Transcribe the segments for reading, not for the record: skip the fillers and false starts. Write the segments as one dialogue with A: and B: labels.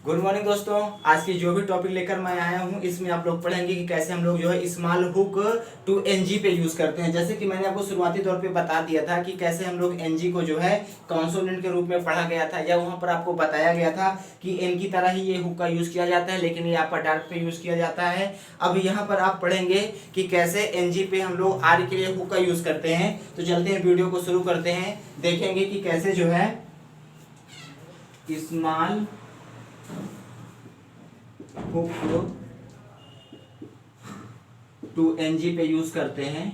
A: Good morning दोस्तों। आज की जो भी टॉपिक लेकर मैं आया हूँ इसमें आप लोग पढ़ेंगे कि कैसे हम लोग जो है स्मॉल हुक टू एनजी पे यूज करते हैं। जैसे कि मैंने आपको शुरुआती तौर पे बता दिया था कि कैसे हम लोग एनजी को जो है कॉन्सोनेंट के रूप में पढ़ा गया था, या वहाँ पर आपको बताया गया था कि एन की तरह ही ये हुक का यूज किया जाता है, लेकिन ये आपका डार्क पे यूज किया जाता है। अब यहाँ पर आप पढ़ेंगे कि कैसे एनजी पे हम लोग आर के लिए हुक का यूज करते हैं। तो चलते हैं, वीडियो को शुरू करते हैं, देखेंगे कि कैसे जो है स्मॉल हुक टू एनजी पे यूज करते हैं।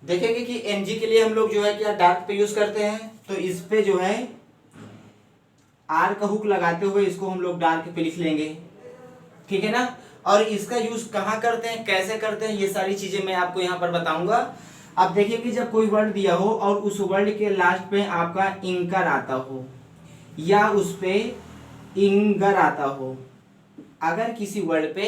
A: देखेंगे कि एनजी के लिए हम लोग जो है क्या डार्क पे यूज करते हैं, तो इस पे जो है आर का हुक लगाते हुए इसको हम लोग डार्क पे लिख लेंगे, ठीक है ना। और इसका यूज कहाँ करते हैं, कैसे करते हैं, ये सारी चीजें मैं आपको यहाँ पर बताऊंगा। अब देखिए कि जब कोई वर्ड दिया हो और उस वर्ड के लास्ट पे आपका इंकर आता हो या उस पे इंगर आता हो, अगर किसी वर्ड पे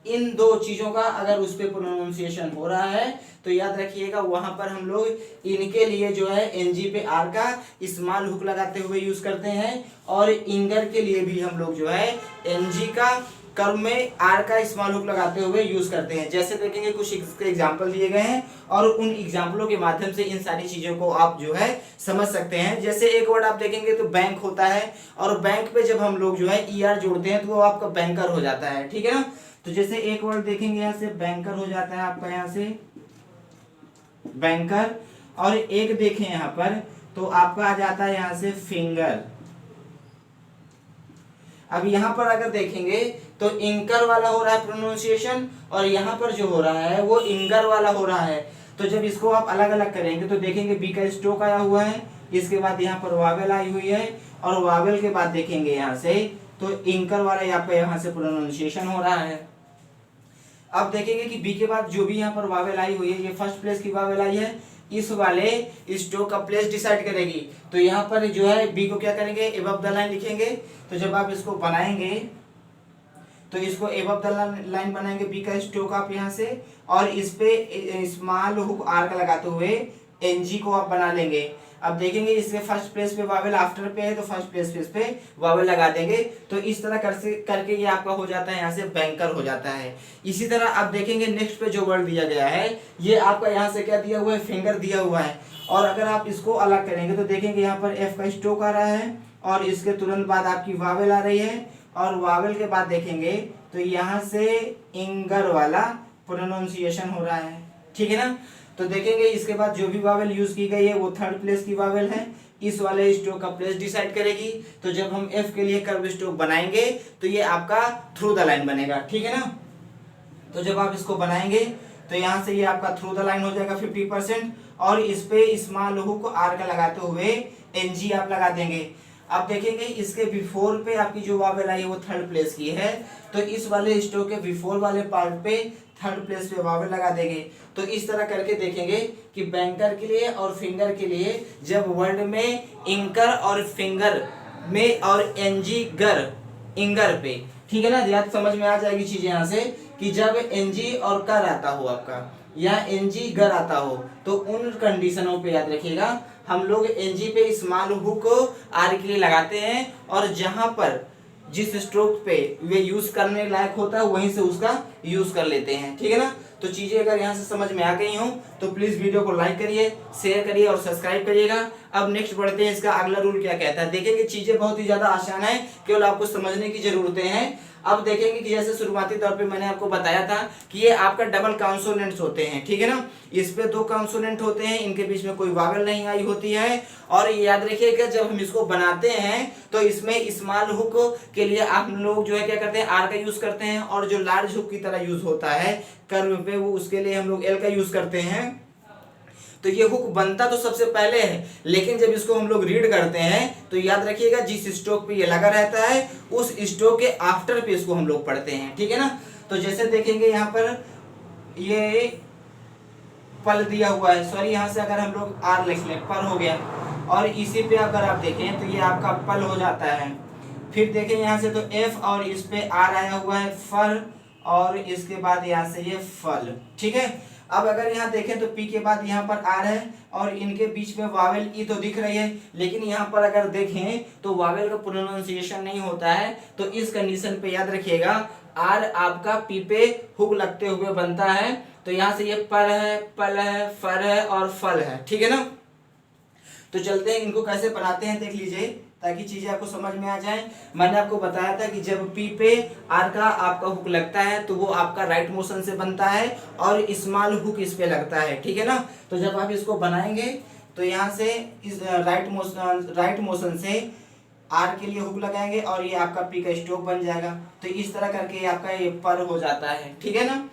A: इन दो चीजों का अगर उस पे प्रोनाउंसिएशन हो रहा है तो याद रखिएगा वहां पर हम लोग इनके लिए जो है एनजी पे आर का स्मॉल हुक लगाते हुए यूज करते हैं, और इंगर के लिए भी हम लोग जो है एनजी का कर्व में आर का स्मॉल हुक लगाते हुए यूज करते हैं। जैसे देखेंगे कुछ एग्जाम्पल दिए गए हैं और उन एग्जाम्पलों के माध्यम से इन सारी चीजों को आप जो है समझ सकते हैं। जैसे एक वर्ड आप देखेंगे तो बैंक होता है, और बैंक पे जब हम लोग जो है ईआर जोड़ते हैं तो वो आपका बैंकर हो जाता है, ठीक है ना। तो जैसे एक वर्ड देखेंगे यहाँ से बैंकर हो जाता है आपका, यहाँ से बैंकर, और एक देखें यहाँ पर तो आपका आ जाता है यहाँ से फिंगर। अब यहाँ पर अगर देखेंगे तो इंकर वाला हो रहा है प्रोनाउंसिएशन, और यहाँ पर जो हो रहा है वो इंगर वाला हो रहा है। तो जब इसको आप अलग अलग करेंगे तो देखेंगे बी का स्ट्रोक आया हुआ है, इसके बाद यहाँ पर वावेल आई हुई है, और वावेल के बाद देखेंगे यहाँ से तो इंकर वाला आपका यहाँ से प्रोनाउंसिएशन हो रहा है। अब देखेंगे कि बी के बाद जो भी यहाँ पर वावेल आई हुई है, ये फर्स्ट प्लेस की वावेल आई है, इस वाले स्ट्रोक का प्लेस डिसाइड करेगी। तो यहाँ पर जो है बी को क्या करेंगे, एबव द लाइन लिखेंगे। तो जब आप इसको बनाएंगे तो इसको एबव द लाइन बनाएंगे बी का स्ट्रोक आप यहाँ से, और इस पे स्मॉल हुक आर का लगाते हुए एनजी को आप बना लेंगे। अब देखेंगे इसके फर्स्ट प्लेस पे वावेल आफ्टर पे है तो फर्स्ट प्लेस पे वावेल लगा देंगे। तो इस तरह करके ये आपका हो जाता है यहाँ से बैंकर हो जाता है। इसी तरह आप देखेंगे नेक्स्ट पे जो वर्ड दिया गया है ये आपका यहाँ से क्या दिया हुआ है, फिंगर दिया हुआ है। और अगर आप इसको अलग करेंगे तो देखेंगे यहाँ पर एफ का स्ट्रोक आ रहा है, और इसके तुरंत बाद आपकी वावेल आ रही है, और वावेल के बाद देखेंगे तो यहाँ से इंगर वाला प्रोनाउंसिएशन हो रहा है, ठीक है ना। तो देखेंगे इसके बाद जो भी वावेल यूज की गई है वो थर्ड प्लेस की वावेल है, इस वाले स्ट्रोक का प्लेस डिसाइड करेगी। तो जब हम एफ के लिए कर्व स्ट्रोक बनाएंगे तो ये आपका थ्रू द लाइन बनेगा, ठीक है ना। तो जब आप इसको बनाएंगे तो यहाँ से ये आपका थ्रू द लाइन हो जाएगा 50%, और इस पे स्मॉल हुक आर का लगाते हुए एनजी आप लगा देंगे। अब देखेंगे इसके बिफोर पे आपकी जो वावेल आई है वो थर्ड प्लेस की है, तो इस वाले स्ट्रोक के बिफोर वाले पार्ट पे थर्ड प्लेस पे वावेल लगा देंगे। तो इस तरह करके देखेंगे कि बैंकर के लिए और फिंगर के लिए जब वर्ड में इंकर और फिंगर में और एनजी गर इंगर पे, ठीक है ना, याद समझ में आ जाएगी चीजें यहाँ से कि जब एनजी और कर आता हो आपका या एनजी गर आता हो तो उन कंडीशनों पे याद रखिएगा हम लोग एनजी पे स्मॉल हुक आर के लिए लगाते हैं, और जहां पर जिस स्ट्रोक पे वे यूज करने लायक होता है वहीं से उसका यूज कर लेते हैं, ठीक है ना। तो चीजें अगर यहाँ से समझ में आ गई हो तो प्लीज वीडियो को लाइक करिए, शेयर करिए और सब्सक्राइब करिएगा। अब नेक्स्ट बढ़ते हैं, इसका अगला रूल क्या कहता है। देखेंगे चीजें बहुत ही ज्यादा आसान है, केवल आपको समझने की जरूरतें हैं। अब देखेंगे कि जैसे शुरुआती तौर पे मैंने आपको बताया था कि ये आपका डबल कॉन्सोनेंट्स होते हैं, ठीक है ना। इस पे दो कॉन्सोनेंट होते हैं, इनके बीच में कोई वावेल नहीं आई होती है। और याद रखिएगा जब हम इसको बनाते हैं तो इसमें स्मॉल हुक के लिए आप लोग जो है क्या करते हैं, आर का यूज करते हैं, और जो लार्ज हुक की तरह यूज होता है कर्व पे वो उसके लिए हम लोग एल का यूज करते हैं। तो ये हुक बनता तो सबसे पहले है, लेकिन जब इसको हम लोग रीड करते हैं तो याद रखिएगा जिस स्ट्रोक पे ये लगा रहता है उस स्ट्रोक के आफ्टर पे इसको हम लोग पढ़ते हैं, ठीक है ना। तो जैसे देखेंगे यहाँ पर ये पल दिया हुआ है, सॉरी यहाँ से अगर हम लोग आर लिख लें पर हो गया, और इसी पे अगर आप देखें तो ये आपका पल हो जाता है। फिर देखें यहाँ से तो एफ और इस पे आर आया हुआ है फर, और इसके बाद यहाँ से ये फल, ठीक है। अब अगर यहाँ देखें तो पी के बाद यहाँ पर आर है और इनके बीच में वावेल ई तो दिख रही है, लेकिन यहाँ पर अगर देखें तो वावेल का प्रोनाउंसिएशन नहीं होता है। तो इस कंडीशन पे याद रखिएगा आर आपका पी पे हुक लगते हुए बनता है। तो यहाँ से ये पर है, पल है, फर है और फल है, ठीक है ना। तो चलते हैं इनको कैसे बनाते हैं देख लीजिए, ताकि चीजें आपको समझ में आ जाएं। मैंने आपको बताया था कि जब पी पे आर का आपका हुक लगता है तो वो आपका राइट मोशन से बनता है और स्मॉल हुक इस पे लगता है, ठीक है ना। तो जब आप इसको बनाएंगे तो यहाँ से इस राइट मोशन से आर के लिए हुक लगाएंगे और ये आपका पी का स्ट्रोक बन जाएगा। तो इस तरह करके आपका ये पर हो जाता है, ठीक है ना।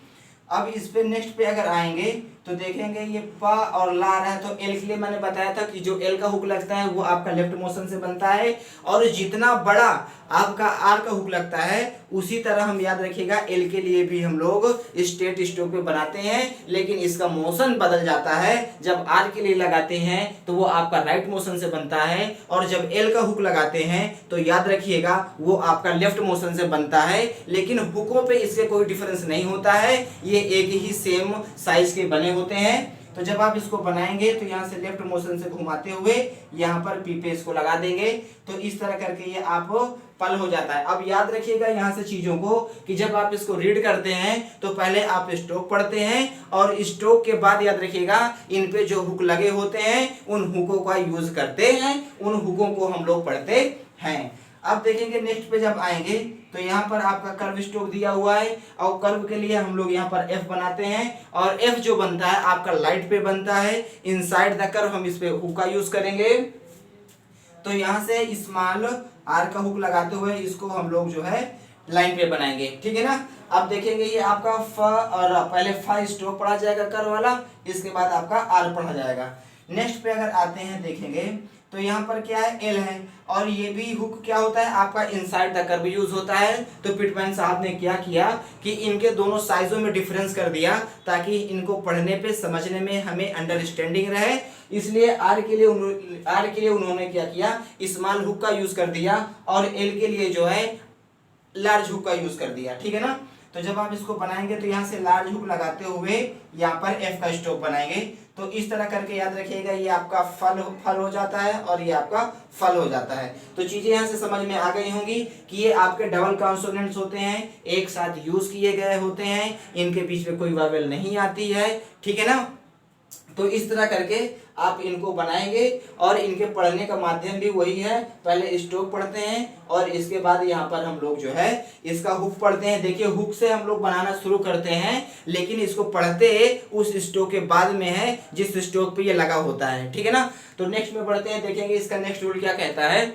A: अब इस पे नेक्स्ट पे अगर आएंगे तो देखेंगे ये प और ला रहा है। तो एल के लिए मैंने बताया था कि जो एल का हुक लगता है वो आपका लेफ्ट मोशन से बनता है और जितना बड़ा आपका आर का हुक लगता है उसी तरह हम याद रखिएगा एल के लिए भी हम लोग स्ट्रेट स्ट्रोक पे बनाते हैं, लेकिन इसका मोशन बदल जाता है। जब आर के लिए लगाते हैं तो वो आपका राइट मोशन से बनता है और जब एल का हुक लगाते हैं तो याद रखिएगा वो आपका लेफ्ट मोशन से बनता है। लेकिन हुकों पे इसके कोई डिफरेंस नहीं होता है, ये एक ही सेम साइज के बने होते हैं। तो जब आप इसको बनाएंगे तो यहाँ से लेफ्ट मोशन से घुमाते हुए यहाँ पर पी पे इसको लगा देंगे। तो इस तरह करके ये आप पल हो जाता है। अब याद रखिएगा यहाँ से चीजों को कि जब आप इसको रीड करते हैं तो पहले आप स्ट्रोक पढ़ते हैं और स्ट्रोक के बाद याद रखिएगा इन पे जो हुक लगे होते हैं उन हुकों का यूज करते हैं, उन हुकों को हम लोग पढ़ते हैं। अब देखेंगे नेक्स्ट पे जब आएंगे तो यहाँ पर आपका कर्व स्ट्रोक दिया हुआ है और कर्व के लिए हम लोग यहाँ पर एफ बनाते हैं और एफ जो बनता है आपका लाइट पे बनता है। इनसाइड द कर्व हम इस पे हुक का यूज करेंगे। तो यहाँ से स्मॉल आर का हुक लगाते हुए इसको हम लोग जो है लाइन पे बनाएंगे, ठीक है ना। अब देखेंगे ये आपका फ और पहले फ स्ट्रोक पढ़ा जाएगा कर्व वाला, इसके बाद आपका आर पढ़ा जाएगा। नेक्स्ट पे अगर आते हैं देखेंगे तो यहाँ पर क्या है एल है और ये भी हुक क्या होता है आपका इनसाइड द कर्व यूज होता है। तो पिटमैन साहब ने क्या किया कि इनके दोनों साइजों में डिफरेंस कर दिया ताकि इनको पढ़ने पे समझने में हमें अंडरस्टैंडिंग रहे। इसलिए आर के लिए उन्होंने क्या किया स्मॉल हुक का यूज कर दिया और एल के लिए जो है लार्ज हुक का यूज कर दिया, ठीक है ना। तो जब आप इसको बनाएंगे तो यहाँ से लार्ज हुक लगाते हुए यहाँ पर एफ का स्ट्रोक बनाएंगे। तो इस तरह करके याद रखिएगा ये आपका फल हो जाता है और ये आपका फल हो जाता है। तो चीजें यहाँ से समझ में आ गई होंगी कि ये आपके डबल कॉन्सोनेंट्स होते हैं, एक साथ यूज किए गए होते हैं, इनके बीच में कोई वावेल नहीं आती है, ठीक है ना। तो इस तरह करके आप इनको बनाएंगे और इनके पढ़ने का माध्यम भी वही है, पहले स्ट्रोक पढ़ते हैं और इसके बाद यहाँ पर हम लोग जो है इसका हुक पढ़ते हैं। देखिए हुक से हम लोग बनाना शुरू करते हैं लेकिन इसको पढ़ते उस स्ट्रोक के बाद में है जिस स्ट्रोक पे ये लगा होता है, ठीक है ना। तो नेक्स्ट में पढ़ते हैं, देखेंगे इसका नेक्स्ट रूल क्या कहता है।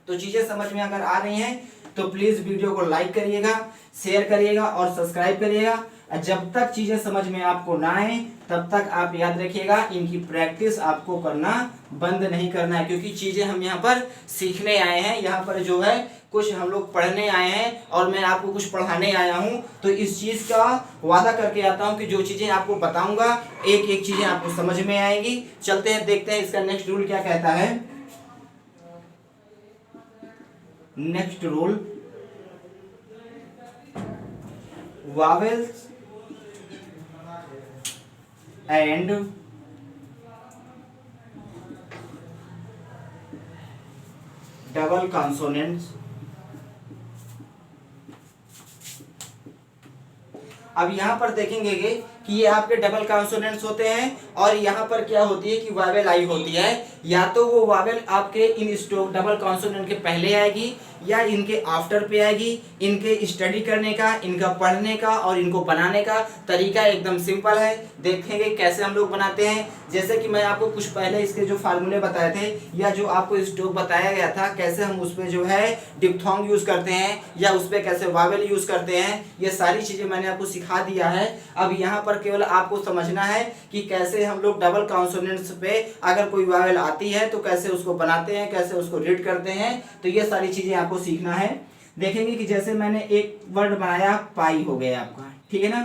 A: तो चीजें समझ में अगर आ रही हैं तो प्लीज वीडियो को लाइक करिएगा, शेयर करिएगा और सब्सक्राइब करिएगा। जब तक चीजें समझ में आपको ना आए तब तक आप याद रखिएगा इनकी प्रैक्टिस आपको करना बंद नहीं करना है, क्योंकि चीजें हम यहाँ पर सीखने आए हैं, यहाँ पर जो है कुछ हम लोग पढ़ने आए हैं और मैं आपको कुछ पढ़ाने आया हूँ। तो इस चीज का वादा करके आता हूँ कि जो चीजें आपको बताऊंगा एक एक चीजें आपको समझ में आएंगी। चलते हैं देखते हैं इसका नेक्स्ट रूल क्या कहता है। Next rule, vowels and double consonants. अब यहाँ पर देखेंगे कि ये आपके डबल कॉन्सोनेंट्स होते हैं और यहाँ पर क्या होती है कि वावेल आई होती है। या तो वो वावेल आपके इन स्ट्रोक डबल कॉन्सोनेंट के पहले आएगी या इनके आफ्टर पे आएगी। इनके स्टडी करने का, इनका पढ़ने का और इनको बनाने का तरीका एकदम सिंपल है। देखेंगे कैसे हम लोग बनाते हैं। जैसे कि मैं आपको कुछ पहले इसके जो फार्मूले बताए थे या जो आपको स्ट्रोक बताया गया था, कैसे हम उस पर जो है डिप्थोंग यूज करते हैं या उस पर कैसे वावेल यूज करते हैं, ये सारी चीजें मैंने आपको सिखा दिया है। अब यहाँ पर केवल आपको समझना है कि कैसे हम लोग डबल कॉन्सोनेंट्स पे अगर कोई वावेल आती है तो कैसे उसको बनाते हैं, कैसे उसको रीड करते हैं। तो ये सारी चीजें आपको सीखना है। देखेंगे कि जैसे मैंने एक वर्ड बनाया पाई हो गया आपका, ठीक है ना।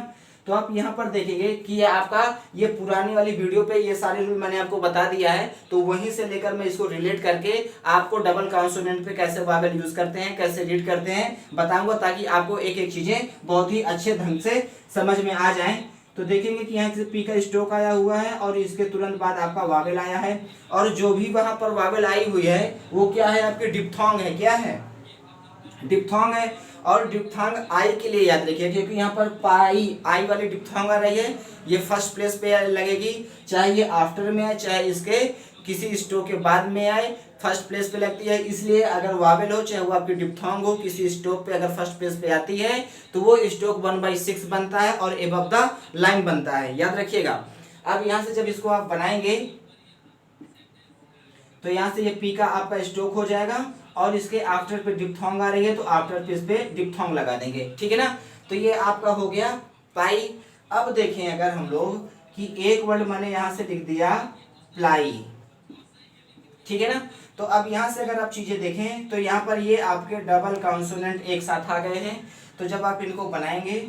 A: तो आप यहाँ पर देखेंगे कि ये आपका ये पुरानी वाली वीडियो पे ये सारे रूल मैंने आपको बता दिया है। तो वहीं से लेकर मैं इसको रिलेट करके आपको डबल कॉन्सोनेंट पे कैसे वावेल यूज करते हैं, कैसे रीड करते हैं बताऊंगा, ताकि आपको एक एक चीजें बहुत ही अच्छे ढंग से समझ में आ जाएं। तो देखेंगे कि यहाँ से पी का स्ट्रोक आया हुआ है और इसके तुरंत बाद आपका वावेल आया है, और जो भी वहां पर वावेल आई हुई है वो क्या है, आपकी डिप्थोंग है। क्या है, डिप्थोंग है। और डिप्थोंग आई के लिए याद रखिए, क्योंकि यहाँ पर पाई आई वाली डिप्थोंग आ रही है, ये फर्स्ट प्लेस पे लगेगी, चाहे ये आफ्टर में आए चाहे इसके किसी स्ट्रोक के बाद में आए, फर्स्ट प्लेस पे लगती है। इसलिए अगर वावेल हो चाहे वो आपकी डिप्थोंग हो, किसी स्ट्रोक पे अगर फर्स्ट प्लेस पे आती है तो वो स्ट्रोक 1/6 बनता है और एबव द लाइन बनता है, याद रखिएगा। अब यहाँ से जब इसको आप बनाएंगे तो यहाँ से ये पी का आपका स्ट्रोक हो जाएगा और इसके आफ्टर पे डिप्थोंग आ रही है तो आफ्टर पे इस पे डिप्थोंग लगा देंगे, ठीक है ना। तो ये आपका हो गया पाई। अब देखें अगर हम लोग कि एक वर्ड मैंने यहाँ से लिख दिया प्लाई, ठीक है ना। तो अब यहाँ से अगर आप चीजें देखें तो यहाँ पर ये आपके डबल कॉन्सोनेंट एक साथ आ गए हैं। तो जब आप इनको बनाएंगे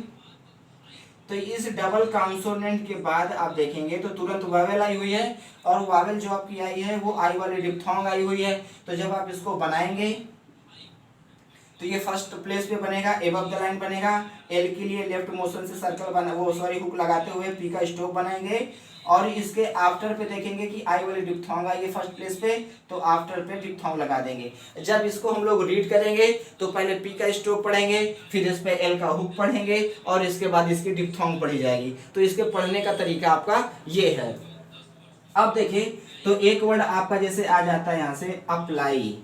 A: तो इस डबल कॉन्सोनेंट के बाद आप देखेंगे तो तुरंत वावेल आई हुई है, और वावेल जो आपकी आई है वो आई वाली डिप्थोंग आई हुई है। तो जब आप इसको बनाएंगे तो ये फर्स्ट प्लेस पे बनेगा, एबव द लाइन बनेगा। एल के लिए लेफ्ट मोशन से सर्कल बना हुक लगाते हुए पी का स्ट्रोक बनाएंगे, और इसके आफ्टर पे देखेंगे कि आई वाली डिप्थोंग आई है फर्स्ट प्लेस पे, तो आफ्टर पे डिप्थोंग लगा देंगे। जब इसको हम लोग रीड करेंगे तो पहले पी का स्ट्रोक पढ़ेंगे, फिर इस पे एल का हुक पढ़ेंगे, और इसके बाद इसकी डिप्थोंग पढ़ी जाएगी। तो इसके पढ़ने का तरीका आपका ये है। अब देखिए तो एक वर्ड आपका जैसे आ जाता है यहाँ से अप्लाई,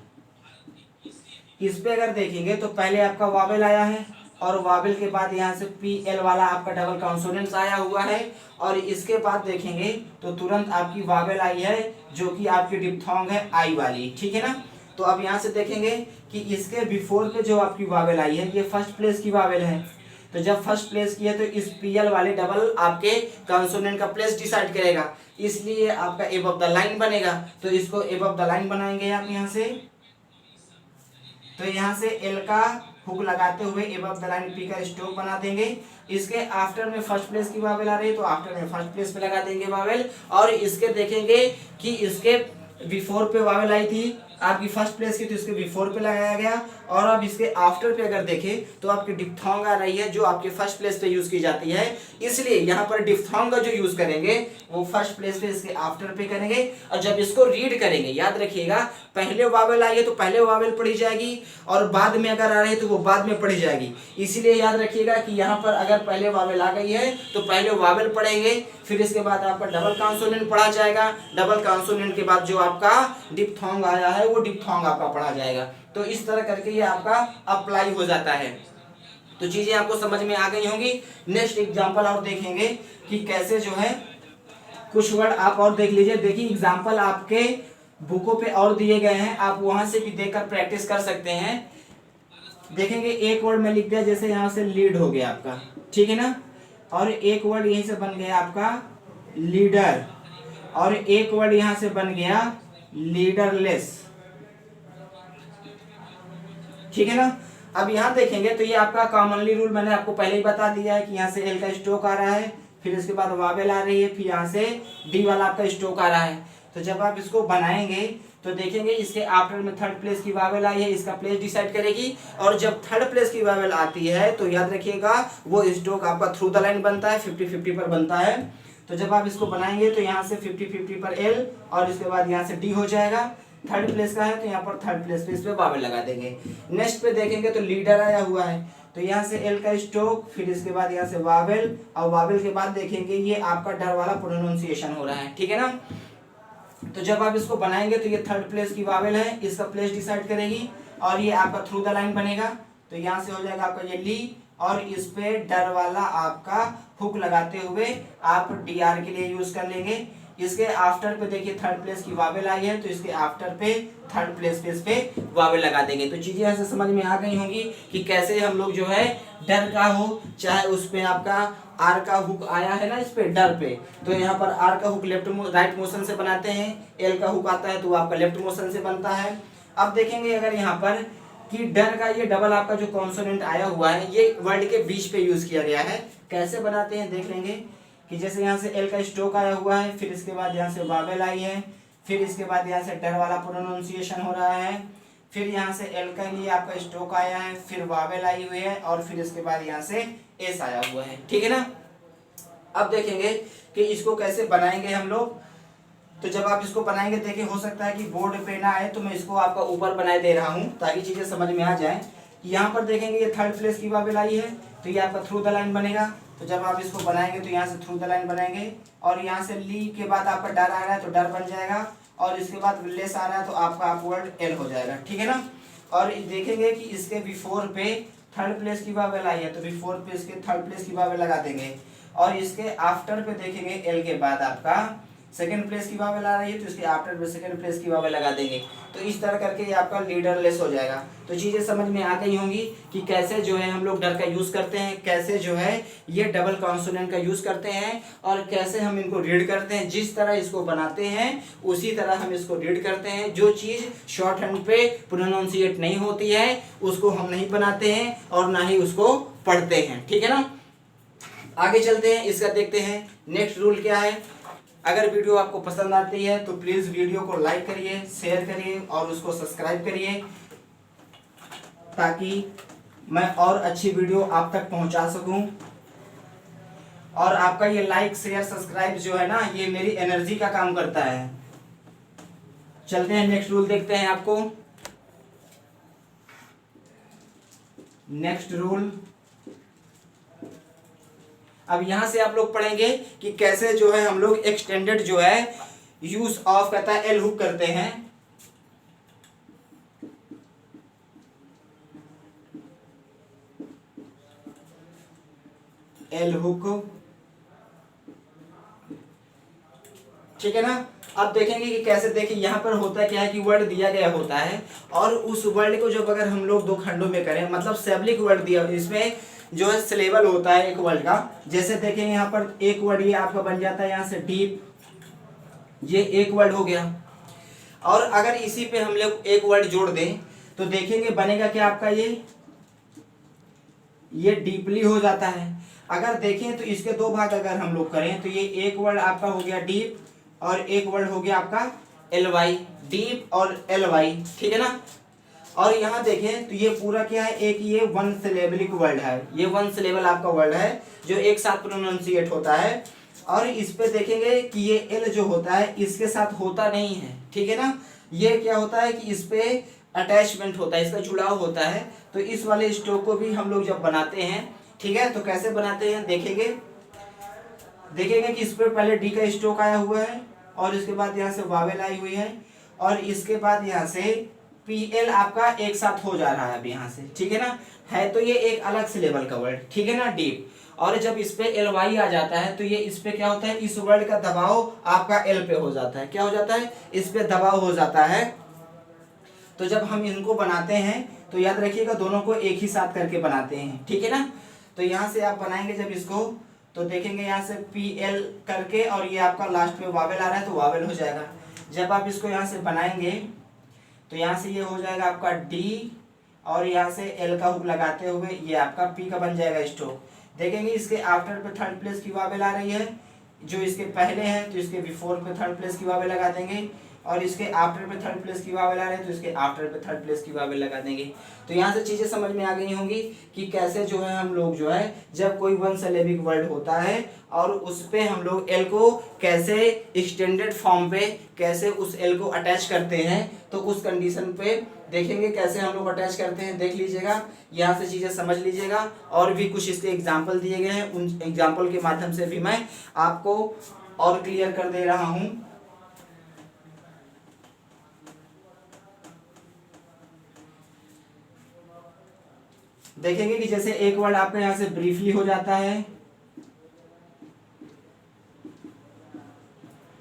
A: इस पे अगर देखेंगे तो पहले आपका वावेल आया है, और वावेल के बाद यहाँ से पी एल वाला आपका डबल कॉन्सोनेंट्स आया हुआ है, और इसके बाद देखेंगे तो तुरंत आपकी वावेल आई है जो कि आपकी डिप्थोंग है आई वाली, ठीक है ना। तो अब यहाँ से देखेंगे कि इसके बिफोर पे जो आपकी वावेल आई है ये फर्स्ट प्लेस की वावेल है। तो जब फर्स्ट प्लेस की है तो इस पी एल वाले डबल आपके कॉन्सोनेंट का प्लेस डिसाइड करेगा, इसलिए आपका एबव द लाइन बनेगा। तो इसको एबव द लाइन बनाएंगे आप यहाँ से, तो यहाँ से एल का हुक लगाते हुए एबव द लाइन पी का स्ट्रोक बना देंगे। इसके आफ्टर में फर्स्ट प्लेस की वावेल आ रही है तो आफ्टर में फर्स्ट प्लेस पे लगा देंगे वावेल, और इसके देखेंगे कि इसके बिफोर पे वावेल आई थी आपकी फर्स्ट प्लेस की, तो इसके बिफोर पे लगाया गया, और अब इसके आफ्टर पे अगर देखें तो आपकी डिप्थोंग आ रही है जो आपके फर्स्ट प्लेस पे यूज की जाती है, इसलिए यहाँ पर डिप्थोंग का जो यूज करेंगे वो फर्स्ट प्लेस पे इसके आफ्टर पे करेंगे। और जब इसको रीड करेंगे याद रखिएगा पहले वावेल आई है तो पहले वावेल पढ़ी जाएगी, और बाद में अगर आ रही है तो वो बाद में पढ़ी जाएगी। इसीलिए याद रखिएगा कि यहाँ पर अगर पहले वावेल आ गई है तो पहले वावेल पढ़ेंगे, फिर इसके बाद आपका डबल कॉन्सोनेंट पढ़ा जाएगा, डबल कॉन्सोनेंट के बाद जो आपका डिप्थोंग आया है वो डिप्थोंग आपका पढ़ा जाएगा। तो इस तरह करके ये आपका अप्लाई हो जाता है। तो चीजें आपको समझ में आ गई होंगी। नेक्स्ट एग्जांपल और देखेंगे कि कैसे जो है कुछ वर्ड आप और देख लीजिए। देखिए एग्जांपल आपके बुकों पे और दिए गए हैं, आप वहां से भी देखकर प्रैक्टिस कर सकते हैं। देखेंगे एक वर्ड में लिख दिया, जैसे यहाँ से लीड हो गया आपका, ठीक है ना, और एक वर्ड यहीं से बन गया आपका लीडर, और एक वर्ड यहाँ से बन गया लीडरलेस, ठीक है ना। अब यहाँ देखेंगे तो ये आपका कॉमनली रूल मैंने आपको पहले ही बता दिया है कि यहाँ से एल का स्ट्रोक आ रहा है, फिर इसके बाद वावेल आ रही है, फिर यहाँ से डी वाला आपका स्ट्रोक आ रहा है। तो जब आप इसको बनाएंगे तो देखेंगे इसके आफ्टर में थर्ड प्लेस की वावेल आई है, इसका प्लेस डिसाइड करेगी, और जब थर्ड प्लेस की वावेल आती है तो याद रखिएगा वो स्ट्रोक आपका थ्रू द लाइन बनता है, 50-50 पर बनता है। तो जब आप इसको बनाएंगे तो यहाँ से 50-50 पर एल, और इसके बाद यहाँ से डी हो जाएगा। थर्ड प्लेस का है तो यहाँ पर थर्ड प्लेस पे इस पे वावेल लगा देंगे। नेक्स्ट पे देखेंगे तो लीडर आया हुआ है, तो यहाँ से एल का स्ट्रोक, फिर इसके बाद यहाँ से वावेल, और वावेल के बाद देखेंगे ये आपका डर वाला प्रोनाउंसिएशन हो रहा है, ठीक है ना। तो जब आप इसको बनाएंगे तो ये थर्ड प्लेस की वावेल है, इसका प्लेस डिसाइड करेगी, और ये आपका थ्रू द लाइन बनेगा। तो यहाँ से हो जाएगा आपका ये ली, और इस पे डर वाला आपका हुक लगाते हुए आप डी आर के लिए यूज कर लेंगे। इसके आफ्टर पे देखिए थर्ड प्लेस की वावेल आई है, तो इसके आफ्टर पे थर्ड प्लेस पे इस पे वावेल लगा देंगे। तो चीजें ऐसे समझ में आ गई होंगी कि कैसे हम लोग जो है डर का हो, चाहे उस पे आपका आर का हुक आया है ना इस पे डर पे, तो यहाँ पर आर का हुक लेफ्ट राइट मोशन से बनाते हैं, एल का हुक आता है तो वो आपका लेफ्ट मोशन से बनता है। अब देखेंगे अगर यहाँ पर कि डर का ये डबल आपका जो कॉन्सोनेंट आया हुआ है ये वर्ड के बीच पे यूज किया गया है, कैसे बनाते हैं देख लेंगे। कि जैसे यहाँ से एल का स्ट्रोक आया हुआ है, फिर इसके बाद यहाँ से वावेल आई है, फिर इसके बाद यहाँ से डर वाला प्रोनाउंसिएशन हो रहा है, फिर यहाँ से एल का लिए आपका स्ट्रोक आया है, फिर वावेल आई हुई है, और फिर इसके बाद यहाँ से एस आया हुआ है, ठीक है ना। अब देखेंगे कि इसको कैसे बनाएंगे हम लोग। तो जब आप इसको बनाएंगे, देखिए हो सकता है कि बोर्ड पे ना आए तो मैं इसको आपका ऊपर बनाए दे रहा हूँ ताकि चीजें समझ में आ जाए। यहाँ पर देखेंगे ये थर्ड प्लेस की वावेल आई है, तो ये आपका थ्रू द लाइन बनेगा। तो जब आप इसको बनाएंगे तो यहाँ से थ्रू द लाइन बनाएंगे, और यहाँ से ली के बाद आपका डर आ रहा है तो डर बन जाएगा, और इसके बाद लेस आ रहा है तो आपका अपवर्ड एल हो जाएगा, ठीक है ना। और देखेंगे कि इसके बिफोर पे थर्ड प्लेस की वावेल आई है, तो बिफोर पे इसके थर्ड प्लेस की वावेल लगा देंगे, और इसके आफ्टर पे देखेंगे एल के बाद आपका सेकंड प्लेस की वावेल आ रही है, तो इसके आफ्टर पे सेकंड प्लेस की वावेल लगा देंगे। तो इस तरह करके ये आपका लीडरलेस हो जाएगा। तो चीजें समझ में आ गई होंगी कि कैसे जो है हम लोग डर का यूज करते हैं, कैसे जो है ये डबल कॉन्सोनेंट का यूज करते हैं, और कैसे हम इनको रीड करते हैं। जिस तरह इसको बनाते हैं उसी तरह हम इसको रीड करते हैं। जो चीज शॉर्ट हैंड पे प्रोनाउंसिएट नहीं होती है उसको हम नहीं बनाते हैं और ना ही उसको पढ़ते हैं, ठीक है ना। आगे चलते हैं, इसका देखते हैं नेक्स्ट रूल क्या है। अगर वीडियो आपको पसंद आती है तो प्लीज वीडियो को लाइक करिए, शेयर करिए और उसको सब्सक्राइब करिए, ताकि मैं और अच्छी वीडियो आप तक पहुंचा सकूं। और आपका ये लाइक शेयर सब्सक्राइब जो है ना, ये मेरी एनर्जी का काम करता है। चलते हैं नेक्स्ट रूल देखते हैं आपको। नेक्स्ट रूल, अब यहां से आप लोग पढ़ेंगे कि कैसे जो है हम लोग एक्सटेंडेड जो है यूज ऑफ कहता है एल हुक करते हैं। एल हुक, ठीक है ना। अब देखेंगे कि कैसे। देखिए यहाँ पर होता क्या है कि वर्ड दिया गया होता है, और उस वर्ड को जब अगर हम लोग दो खंडों में करें, मतलब सैब्लिक वर्ड दिया, इसमें जो है सिलेबल होता है एक वर्ड का। जैसे देखेंगे यहाँ पर एक वर्ड ये आपका बन जाता है यहाँ से डीप, ये एक वर्ड हो गया। और अगर इसी पे हम लोग एक वर्ड जोड़ दें तो देखेंगे बनेगा क्या आपका ये डीपली हो जाता है। अगर देखें तो इसके दो भाग अगर हम लोग करें तो ये एक वर्ड आपका हो गया डीप, और एक वर्ड हो गया आपका एल वाई, डीप और एल वाई, ठीक है ना। और यहाँ देखें तो ये पूरा क्या है, एक ये वन सिलेबलिक वर्ड है, ये वन सिलेबल आपका वर्ड है जो एक साथ प्रोनाउंसिएट होता है। और इस पे देखेंगे कि ये एल जो होता है इसके साथ होता नहीं है, ठीक है ना। ये क्या होता है कि इस पे अटैचमेंट होता है, इसका जुड़ाव होता है। तो इस वाले स्ट्रोक को भी हम लोग जब बनाते हैं, ठीक है, तो कैसे बनाते हैं देखेंगे कि इस पे पहले डी का स्ट्रोक आया हुआ है, और इसके बाद यहाँ से वावेल आई हुई है, और इसके बाद यहाँ से पीएल आपका एक साथ हो जा रहा है अब यहाँ से, ठीक है ना। है तो ये एक अलग सिलेबल का वर्ड, ठीक है ना, डीप। और जब इस पे एल वाई आ जाता है तो ये इस पे क्या होता है, इस वर्ड का दबाव आपका एल पे हो जाता है। क्या हो जाता है, इस पे दबाव हो जाता है। तो जब हम इनको बनाते हैं तो याद रखिएगा दोनों को एक ही साथ करके बनाते हैं, ठीक है ना। तो यहाँ से आप बनाएंगे जब इसको, तो देखेंगे यहाँ से पी एल करके, और ये आपका लास्ट में वावेल आ रहा है तो वावेल हो जाएगा। जब आप इसको यहाँ से बनाएंगे तो यहाँ से ये हो जाएगा आपका डी, और यहाँ से एल का हुक लगाते हुए ये आपका पी का बन जाएगा स्ट्रोक। देखेंगे इसके आफ्टर पे थर्ड प्लेस की वावेल आ रही है, जो इसके पहले है तो इसके बिफोर पे थर्ड प्लेस की वावेल लगा देंगे, और इसके आफ्टर पे थर्ड प्लेस की वावेल आ रही है तो इसके आफ्टर पे थर्ड प्लेस की वावेल लगा देंगे। तो यहाँ से चीजें समझ में आ गई होंगी कि कैसे जो है हम लोग जो है जब कोई वन सिलेबिक वर्ड होता है और उस पे हम लोग एल को कैसे एक्सटेंडेड फॉर्म पे कैसे उस एल को अटैच करते हैं, तो उस कंडीशन पे देखेंगे कैसे हम लोग अटैच करते हैं। देख लीजिएगा, यहाँ से चीजें समझ लीजिएगा। और भी कुछ इसके एग्जाम्पल दिए गए हैं, उन एग्जाम्पल के माध्यम से भी मैं आपको और क्लियर कर दे रहा हूँ। देखेंगे कि जैसे एक वर्ड आपका यहाँ से ब्रीफली हो जाता है,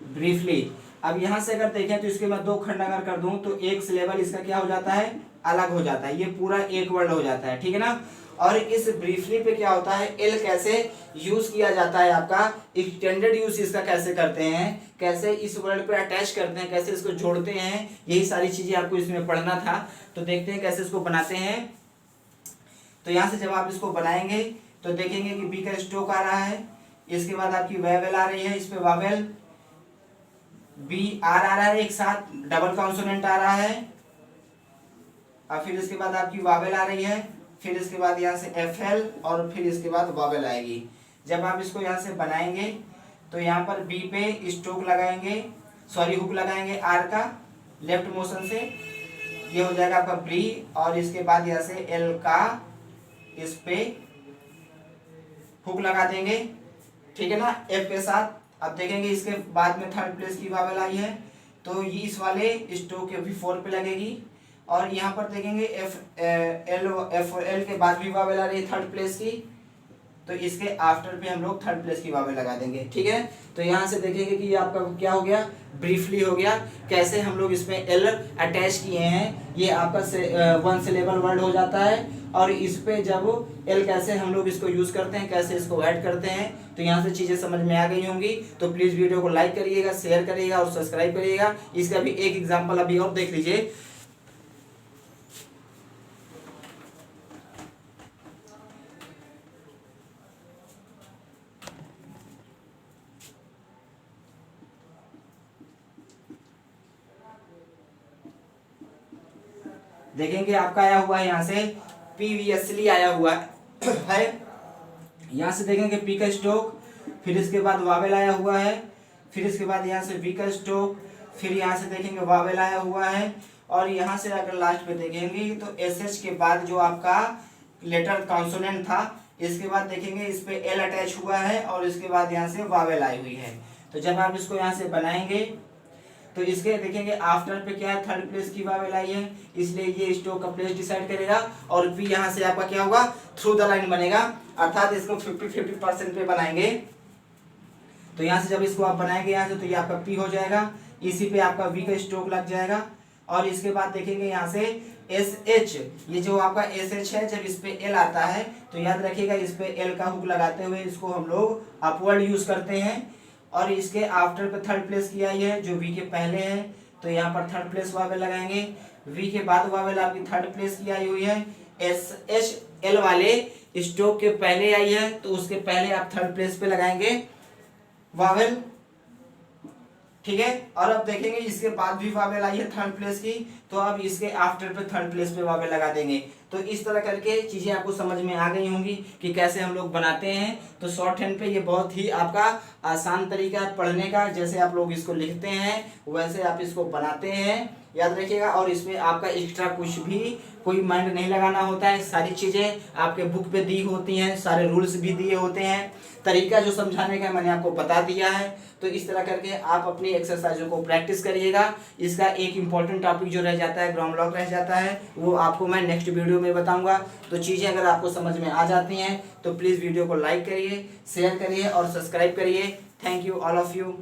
A: ब्रीफली। अब यहाँ से अगर देखें तो इसके मैं दो खंड अगर कर दूं तो एक सिलेबल इसका क्या हो जाता है, अलग हो जाता है, ये पूरा एक वर्ड हो जाता है, ठीक है ना। और इस ब्रीफली पे क्या होता है, एल कैसे यूज किया जाता है, आपका एक्सटेंडेड यूज इसका कैसे करते हैं, कैसे इस वर्ड पे अटैच करते हैं, कैसे इसको जोड़ते हैं, यही सारी चीजें आपको इसमें पढ़ना था। तो देखते हैं कैसे इसको बनाते हैं। तो यहाँ से जब आप इसको बनाएंगे तो देखेंगे कि बी का स्ट्रोक आ रहा है, इसके बाद आपकी वेवेल आ रही है, इस पे वावेल बी आर आ रहा है, एक साथ डबल कॉन्सोनेंट आ रहा है, और फिर इसके बाद आपकी वावेल आ रही है, फिर इसके बाद यहाँ से एफ एल, और फिर इसके बाद वावेल आएगी। जब आप इसको यहाँ से बनाएंगे तो यहाँ पर बी पे स्ट्रोक लगाएंगे, सॉरी हुक लगाएंगे आर का लेफ्ट मोशन से, ये हो जाएगा आपका बी, और इसके बाद यहाँ से एल का इस पे हुक लगा देंगे, ठीक है ना, एफ के साथ। अब देखेंगे इसके बाद में थर्ड प्लेस की वावेल आई है तो ये इस वाले स्ट्रोक के भी 4 पे लगेगी, और यहाँ पर देखेंगे एफ एल के बाद भी वावेल आ रही है थर्ड प्लेस की, तो इसके आफ्टर पे हम लोग थर्ड प्लेस की वावेल लगा देंगे, ठीक है। तो यहाँ से देखेंगे कि ये आपका क्या हो गया, ब्रीफली हो गया कैसे हम लोग इसमें एल अटैच किए हैं। ये आपका 1 सिलेबल वर्ड हो जाता है, और इस पे जब एल कैसे हम लोग इसको यूज करते हैं, कैसे इसको ऐड करते हैं, तो यहाँ से चीजें समझ में आ गई होंगी। तो प्लीज वीडियो को लाइक करिएगा, शेयर करिएगा और सब्सक्राइब करिएगा। इसका भी एक एग्जाम्पल अभी और देख लीजिए। देखेंगे आपका आया हुआ है यहाँ से प्रीवियसली आया हुआ है, यहाँ से देखेंगे पी का स्ट्रोक, फिर इसके बाद वावेल आया हुआ है, फिर इसके बाद यहाँ से वी का स्ट्रोक, फिर यहाँ से देखेंगे वावेल आया हुआ है, और यहाँ से अगर लास्ट पे देखेंगे तो एस एच के बाद जो आपका लेटर कॉन्सोनेंट था, इसके बाद देखेंगे इस पे एल अटैच हुआ है, और इसके बाद यहाँ से वावेल आई हुई है। तो जब आप इसको यहाँ से बनाएंगे तो इसके देखेंगे आफ्टर पे क्या है, थर्ड प्लेस की वावेल आई है, इसलिए ये स्ट्रोक का प्लेस डिसाइड करेगा, और पी यहाँ से आपका क्या होगा, थ्रू द लाइन बनेगा, अर्थात इसको 50-50% पे बनाएंगे। तो यहाँ से जब इसको आप बनाएंगे यहाँ से तो ये आपका पी हो जाएगा, इसी पे आपका वी का स्ट्रोक लग जाएगा, और इसके बाद देखेंगे यहाँ से एस एच, ये जो आपका एस एच है, जब इस पे एल आता है तो याद रखिएगा इस पे एल का हुक लगाते हुए इसको हम लोग अपवर्ड यूज करते हैं, और इसके आफ्टर पे थर्ड प्लेस की आई है जो वी के पहले है, तो यहाँ पर थर्ड प्लेस वावेल लगाएंगे, वी के बाद वावेल आपकी थर्ड प्लेस की आई हुई है, एस एच एल वाले स्ट्रोक के पहले आई है तो उसके पहले आप थर्ड प्लेस पे लगाएंगे वावेल, ठीक है। और अब देखेंगे इसके बाद भी वावेल आई है थर्ड प्लेस की, तो अब इसके आफ्टर पे थर्ड प्लेस पे वावेल लगा देंगे। तो इस तरह करके चीजें आपको समझ में आ गई होंगी कि कैसे हम लोग बनाते हैं। तो शॉर्ट हैंड पे ये बहुत ही आपका आसान तरीका है पढ़ने का, जैसे आप लोग इसको लिखते हैं वैसे आप इसको बनाते हैं, याद रखिएगा। और इसमें आपका एक्स्ट्रा कुछ भी कोई माइंड नहीं लगाना होता है, सारी चीजें आपके बुक पे दी होती हैं, सारे रूल्स भी दिए होते हैं, तरीका जो समझाने का मैंने आपको बता दिया है। तो इस तरह करके आप अपनी एक्सरसाइजों को प्रैक्टिस करिएगा। इसका एक इम्पॉर्टेंट टॉपिक जो रह जाता है, ग्रामर लॉक रह जाता है, वो आपको मैं नेक्स्ट वीडियो में बताऊंगा। तो चीज़ें अगर आपको समझ में आ जाती हैं तो प्लीज़ वीडियो को लाइक करिए, शेयर करिए और सब्सक्राइब करिए। Thank you all of you.